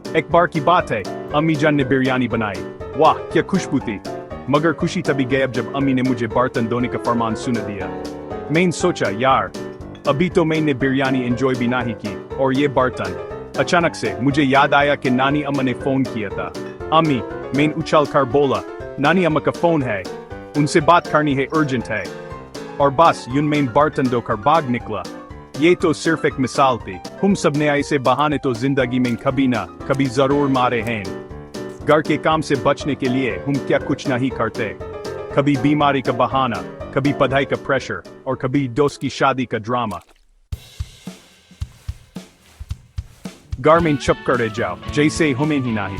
एक बार की बात है, अम्मी जान ने बिरयानी बनाई। वाह क्या खुशबू थी। मगर खुशी तभी गई जब अम्मी ने मुझे बर्तन धोने का फरमान सुन दिया। मैंने सोचा यार, अभी तो मैंने बिरयानी एंजॉय भी नहीं की और ये बर्तन। अचानक से मुझे याद आया कि नानी अम्मा ने फोन किया था। अम्मी, मैंने उछल कर बोला, नानी अम्मा का फोन है, उनसे बात करनी है, अर्जेंट है। और बस यूं मैंने बर्तन धोकर भाग निकला। ये तो सिर्फ एक मिसाल थी, हम सब ने ऐसे बहाने तो जिंदगी में कभी ना कभी जरूर मारे हैं। घर के काम से बचने के लिए हम क्या कुछ नहीं करते। कभी बीमारी का बहाना, कभी पढ़ाई का प्रेशर और कभी दोस्त की शादी का ड्रामा। घर में चुप कर रह जाओ जैसे हमें ही नहीं।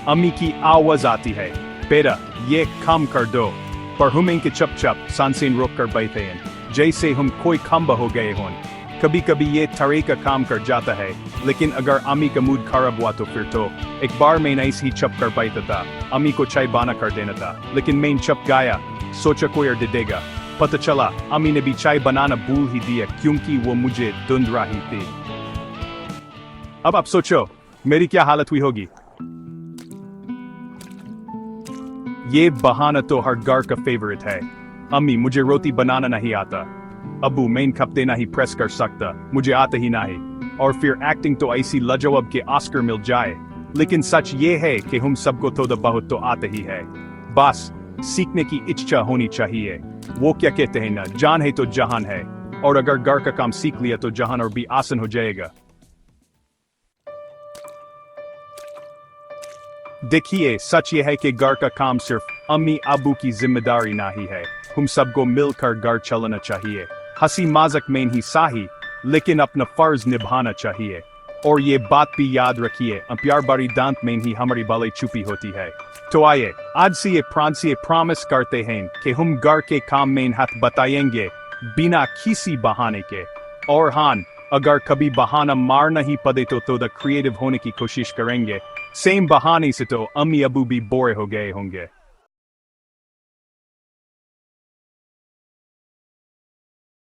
अम्मी की आवाज आती है, बेटा ये काम कर दो। पर हमें के चुप सांसें रोक कर बैठे हैं जैसे हम कोई खंबा हो गए हों। कभी कभी ये तरह का काम कर जाता है, लेकिन अगर अम्मी का मूड खराब हुआ तो फिर तो। एक बार मैं ऐसे ही चुप कर बैठा था, अम्मी को चाय बना कर देना था, लेकिन मैं चुप गया, सोचा कोई और दे देगा। पता चला अम्मी ने भी चाय बनाना भूल ही दिया क्योंकि वो मुझे ढूंढ रही थी। अब आप सोचो मेरी क्या हालत हुई होगी। ये बहाना तो हर घर का फेवरेट है। अम्मी मुझे रोटी बनाना नहीं आता। अब्बू मैं खपते नहीं प्रेस कर सकता, मुझे आता ही नहीं। और फिर एक्टिंग तो ऐसी लाजवाब के ऑस्कर मिल जाए। लेकिन सच ये है कि हम सबको थोड़ा बहुत तो आता ही है, बस सीखने की इच्छा होनी चाहिए। वो क्या कहते हैं ना, जान है तो जहान है। और अगर घर का काम सीख लिया तो जहान और भी आसान हो जाएगा। देखिए सच ये है कि घर का काम सिर्फ अम्मी अब्बू की जिम्मेदारी नहीं है, हम सबको मिलकर घर चलाना चाहिए। हंसी मजाक में ही सही, लेकिन अपना फर्ज निभाना चाहिए। और ये बात भी याद रखिए, प्यार बड़ी दांत में ही हमारी भलाई छुपी होती है। तो आइए आज से ये प्रॉमिस करते हैं कि हम घर के काम में हाथ बताएंगे बिना किसी बहाने के। और हाँ, अगर कभी बहाना मारना ही पड़े तो थोड़ा क्रिएटिव होने की कोशिश करेंगे। सेम बहाने से तो अम्मी अबू भी बोर हो गए होंगे।